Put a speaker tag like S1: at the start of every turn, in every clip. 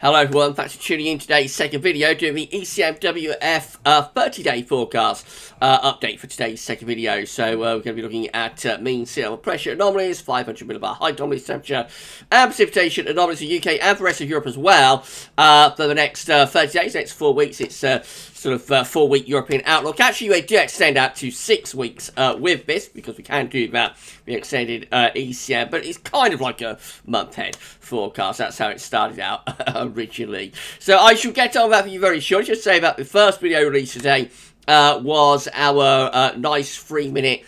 S1: Hello everyone, thanks for tuning in today's second video doing the ECMWF 30-day forecast update for today's second video. So we're going to be looking at mean sea level pressure anomalies, 500 millibar high anomalies, temperature and precipitation anomalies in the UK and the rest of Europe as well for the next 30 days, next 4 weeks. It's sort of 4-week European outlook. Actually, we do extend out to 6 weeks with this because we can do that, the extended ECM, but it's kind of like a month-end forecast. That's how it started out originally. So I shall get on that for you very shortly. Just say that the first video released today was our nice 3-minute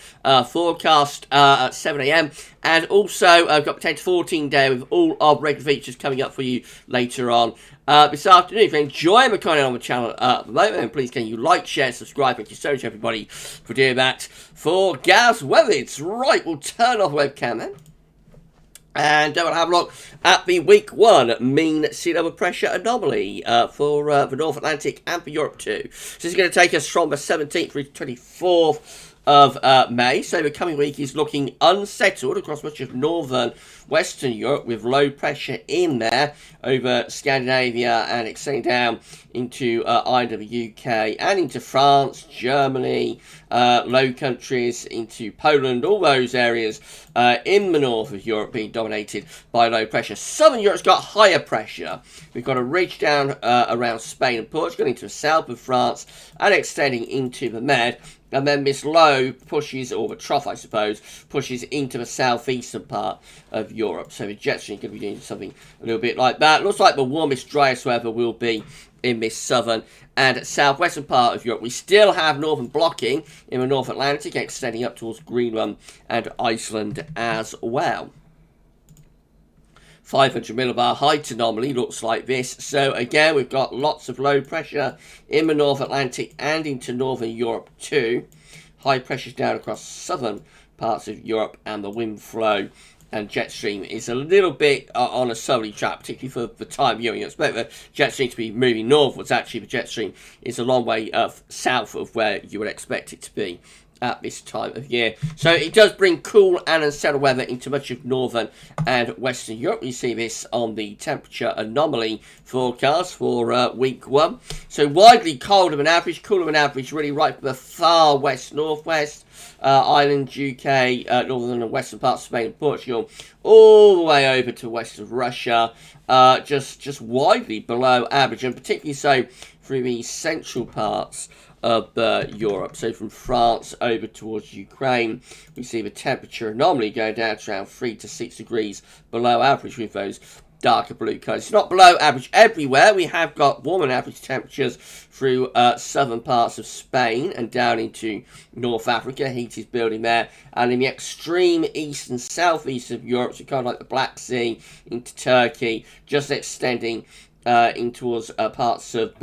S1: forecast at 7 AM, and also I've got the 10 to 14 day with all our regular features coming up for you later on this afternoon. If you're enjoying the content on the channel at the moment, then please can you like, share, subscribe. Thank you so much everybody for doing that for GavsWeatherVids. Right, we'll turn off the webcam then. And we'll have a look at the week 1 mean sea level pressure anomaly for the North Atlantic and for Europe too. So this is going to take us from the 17th through to 24th of May. So the coming week is looking unsettled across much of northern Western Europe with low pressure in there over Scandinavia and extending down into Ireland, the UK, and into France, Germany, Low Countries, into Poland, all those areas in the north of Europe being dominated by low pressure. Southern Europe's got higher pressure. We've got a ridge down around Spain and Portugal into the south of France and extending into the Med. And then this low pushes, or the trough I suppose, pushes into the southeastern part of Europe. So the jet stream could be doing something a little bit like that. Looks like the warmest, driest weather will be in this southern and southwestern part of Europe. We still have northern blocking in the North Atlantic, extending up towards Greenland and Iceland as well. 500 millibar height anomaly looks like this. So again, we've got lots of low pressure in the North Atlantic and into northern Europe too. High pressures down across southern parts of Europe, and the wind flow and jet stream is a little bit on a southerly track, particularly for the time of year. You expect the jet stream to be moving northwards. Actually, the jet stream is a long way south of where you would expect it to be at this time of year. So it does bring cool and unsettled weather into much of northern and western Europe. You see this on the temperature anomaly forecast for week 1. So widely colder than average, cooler than average, really right from the far west, northwest, Ireland, UK, northern and western parts of Spain and Portugal, all the way over to west of Russia, just widely below average, and particularly so through the central parts of Europe. So from France over towards Ukraine, we see the temperature anomaly going down to around 3 to 6 degrees below average with those darker blue colours. It's not below average everywhere. We have got warmer than average temperatures through southern parts of Spain and down into North Africa. Heat is building there. And in the extreme east and southeast of Europe, so kind of like the Black Sea into Turkey, just extending in towards parts of,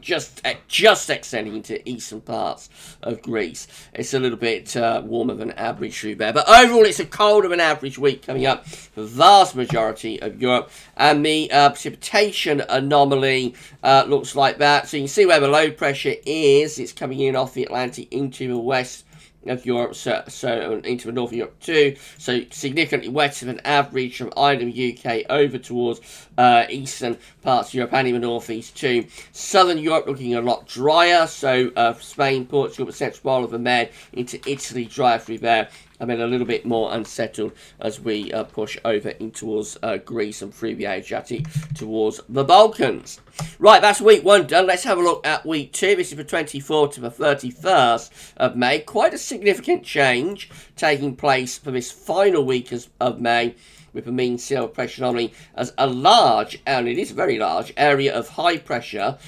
S1: just extending into eastern parts of Greece. It's a little bit warmer than average through there. But overall, it's a colder than average week coming up for the vast majority of Europe. And the precipitation anomaly looks like that. So you can see where the low pressure is. It's coming in off the Atlantic into the west of Europe, so into the north of Europe too, so significantly wetter than average from Ireland, UK over towards eastern parts of Europe and even northeast too. Southern Europe looking a lot drier, so Spain, Portugal, the central part of the Med into Italy, drier through there. I mean, a little bit more unsettled as we push over in towards Greece and through the Adriatic towards the Balkans. Right, that's week 1 done. Let's have a look at week 2. This is the 24th to the 31st of May. Quite a significant change taking place for this final week of May, with the mean sea level pressure anomaly as a large, and it is a very large, area of high pressure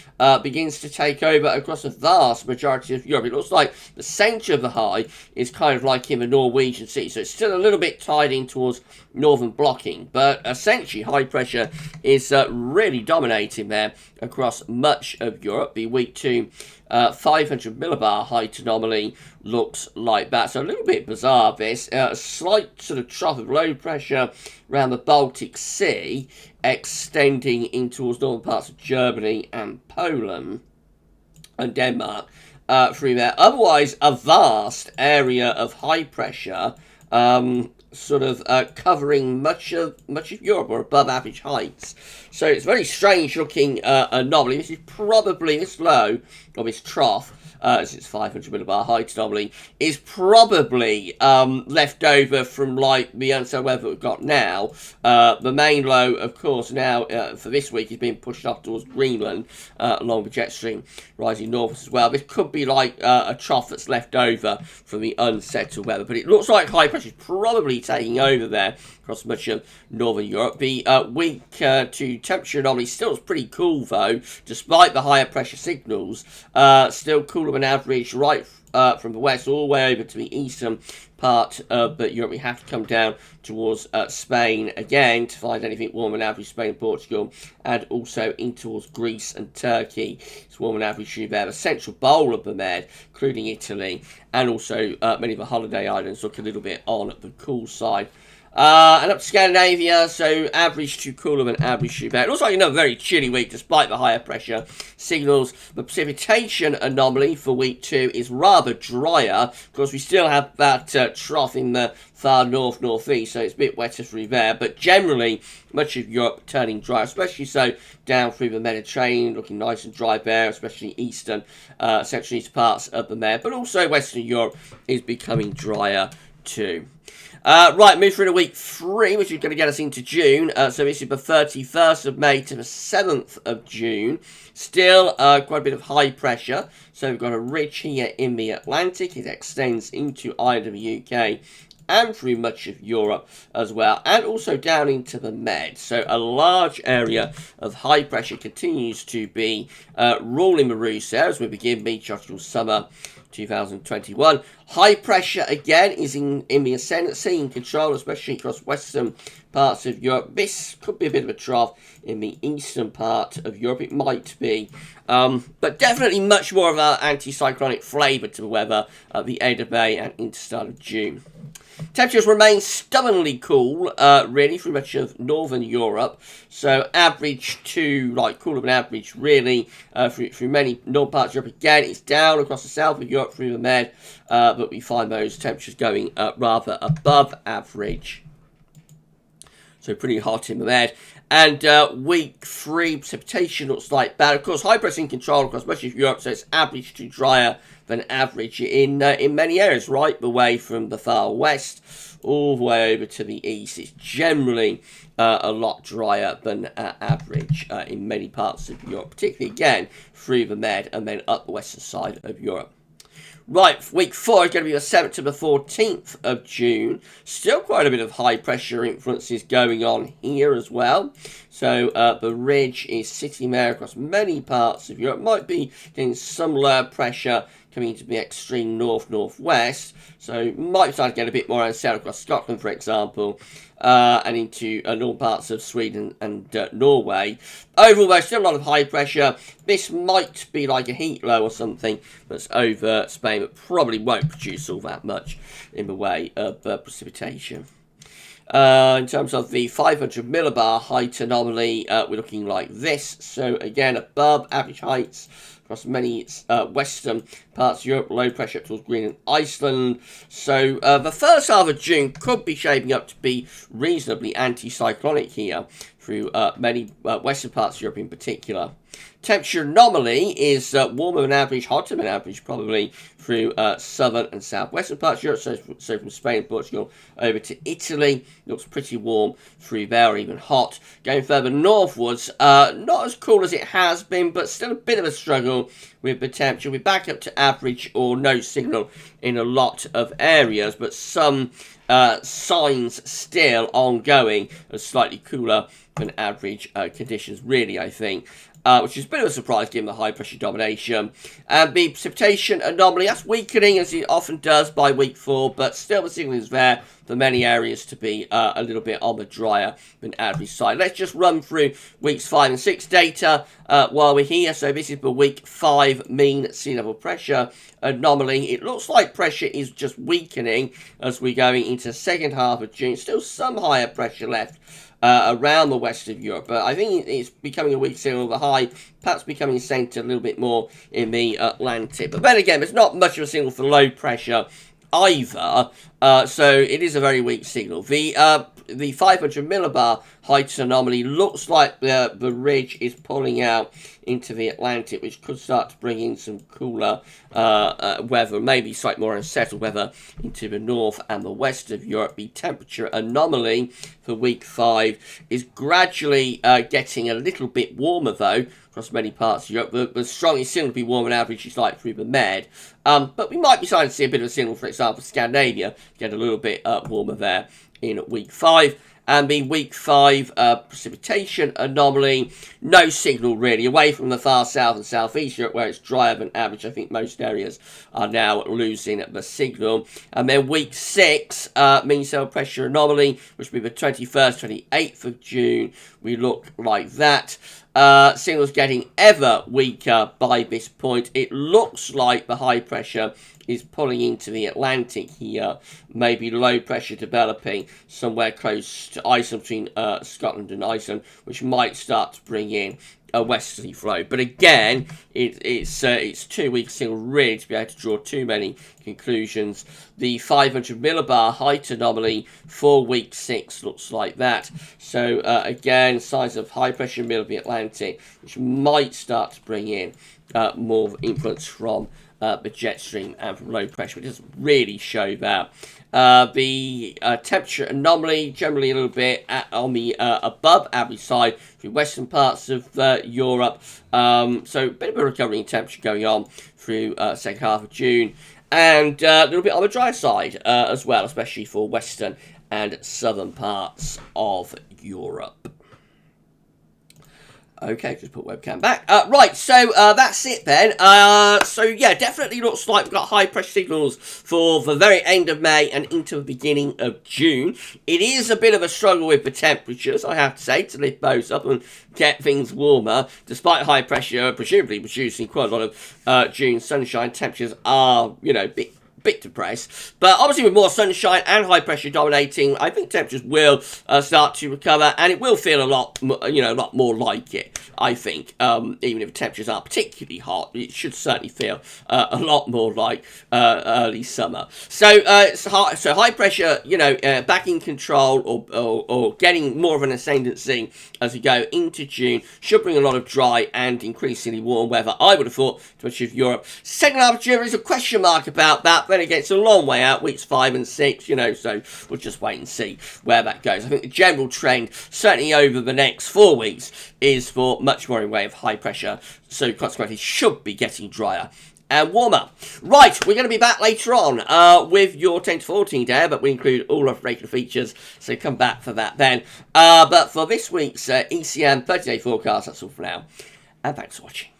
S1: begins to take over across a vast majority of Europe. It looks like the centre of the high is kind of like in the Norwegian Sea, so it's still a little bit tied in towards northern blocking, but essentially high pressure is really dominating there across much of Europe. The week 2 500 millibar height anomaly looks like that. So a little bit bizarre this. A slight sort of trough of low pressure around the Baltic Sea, extending in towards northern parts of Germany and Poland and Denmark through there. Otherwise, a vast area of high pressure sort of covering much of Europe, or above average heights. So it's a very strange looking anomaly. This is probably this low, or this trough, as it's 500 millibar height anomaly, is probably left over from like the unsettled weather we've got now. The main low, of course, now for this week is being pushed up towards Greenland along the jet stream rising north as well. This could be like a trough that's left over from the unsettled weather, but it looks like high pressure is probably taking over there across much of northern Europe. The week to temperature anomaly still is pretty cool though, despite the higher pressure signals. Still cooler than average, right from the west all the way over to the eastern part of Europe. We have to come down towards Spain again to find anything warmer than average. Spain and Portugal, and also in towards Greece and Turkey. It's warmer than average there. The central bowl of the Med, including Italy, and also many of the holiday islands look a little bit on the cool side. And up to Scandinavia, so average to cooler than average to bad. It looks like another very chilly week despite the higher pressure signals. The precipitation anomaly for week 2 is rather drier. Of course, we still have that trough in the far northeast, so it's a bit wetter through there. But generally, much of Europe turning dry, especially so down through the Mediterranean, looking nice and dry there, especially eastern, central east parts of the Med. But also Western Europe is becoming drier too. Right, move through to week 3, which is going to get us into June. So this is the 31st of May to the 7th of June. Still quite a bit of high pressure. So we've got a ridge here in the Atlantic. It extends into Ireland and the UK and through much of Europe as well, and also down into the Med. So a large area of high pressure continues to be ruling the roost there as we begin meteorological summer 2021. High pressure again is in the ascendancy, in control, especially across western parts of Europe. This could be a bit of a trough in the eastern part of Europe. It might be, but definitely much more of an anticyclonic flavour to the weather at the end of May and into the start of June. Temperatures remain stubbornly cool, really, through much of northern Europe. So average to, like, cooler than average, really, through many northern parts of Europe. Again, it's down across the south of Europe through the Med, but we find those temperatures going rather above average. So pretty hot in the Med. And week 3, precipitation looks like bad. Of course, high pressure in control across much of Europe, so it's average to drier than average in many areas, right the way from the far west all the way over to the east. It's generally a lot drier than average in many parts of Europe, particularly again through the Med and then up the western side of Europe. Right, week 4 is going to be the 7th to the 14th of June. Still quite a bit of high pressure influences going on here as well. So the ridge is sitting there across many parts of Europe. Might be getting some lower pressure coming into the extreme northwest. So might start to get a bit more unsettled across Scotland, for example, and into northern parts of Sweden and Norway. Overall, there's still a lot of high pressure. This might be like a heat low or something that's over Spain, but probably won't produce all that much in the way of precipitation. In terms of the 500 millibar height anomaly, we're looking like this. So again, above average heights across many western parts of Europe, low pressure up towards Greenland and Iceland. So the first half of June could be shaping up to be reasonably anticyclonic here through many western parts of Europe in particular. Temperature anomaly is warmer than average, hotter than average probably through southern and southwestern parts of Europe, so from Spain and Portugal over to Italy. Looks pretty warm through there, or even hot. Going further northwards, not as cool as it has been, but still a bit of a struggle with the temperature. We're back up to average or no signal in a lot of areas, but some signs still ongoing of slightly cooler than average conditions, really, I think. Which is a bit of a surprise given the high pressure domination. And the precipitation anomaly, that's weakening as it often does by week 4, but still the signal is there for many areas to be a little bit on the drier than average side. Let's just run through weeks 5 and 6 data while we're here. So this is the week 5 mean sea level pressure anomaly. It looks like pressure is just weakening as we're going into the second half of June. Still some higher pressure left around the west of Europe, but I think it's becoming a weak signal of the high, perhaps becoming centred a little bit more in the Atlantic. But then again, there's not much of a signal for low pressure either. So it is a very weak signal. The 500 millibar height anomaly looks like the ridge is pulling out into the Atlantic, which could start to bring in some cooler weather, maybe slightly more unsettled weather into the north and the west of Europe. The temperature anomaly for week 5 is gradually getting a little bit warmer, though, across many parts of Europe. The strongest signal to be warm on average is like through the Med. But we might be starting to see a bit of a signal, for example, Scandinavia get a little bit warmer there in week 5. And the week 5 precipitation anomaly, no signal really, away from the far south and southeast Europe where it's drier than average. I think most areas are now losing the signal. And then week 6, mean cell pressure anomaly, which will be the 21st, 28th of June. We look like that. Signals getting ever weaker by this point. It looks like the high pressure is pulling into the Atlantic here. Maybe low pressure developing somewhere close to Iceland, between Scotland and Iceland, which might start to bring in a westerly flow. But again, it's too weak still really to be able to draw too many conclusions. The 500 millibar height anomaly for week 6 looks like that. So again, signs of high pressure middle of the Atlantic, which might start to bring in more influence from the jet stream and from low pressure. It doesn't really show that. The temperature anomaly generally a little bit on the above average side through western parts of Europe. So a bit of a recovery in temperature going on through second half of June. And a little bit on the dry side as well, especially for western and southern parts of Europe. Okay, just put webcam back. Right, so that's it then. So yeah, definitely looks like we've got high pressure signals for the very end of May and into the beginning of June. It is a bit of a struggle with the temperatures, I have to say, to lift those up and get things warmer. Despite high pressure presumably producing quite a lot of June sunshine, temperatures are, you know, bit depressed, but obviously with more sunshine and high pressure dominating, I think temperatures will start to recover, and it will feel a lot more like it. I think even if temperatures are particularly hot, it should certainly feel a lot more like early summer. So high pressure, back in control or getting more of an ascendancy as we go into June should bring a lot of dry and increasingly warm weather, I would have thought, to much of Europe. Second half of June is a question mark about that. Then again, it's a long way out, weeks 5 and 6, so we'll just wait and see where that goes. I think the general trend, certainly over the next 4 weeks, is for much more in way of high pressure, so consequently should be getting drier and warmer. Right, we're going to be back later on with your 10 to 14 day, but we include all of regular features, so come back for that then. But for this week's ECM 30-day forecast, that's all for now, and thanks for watching.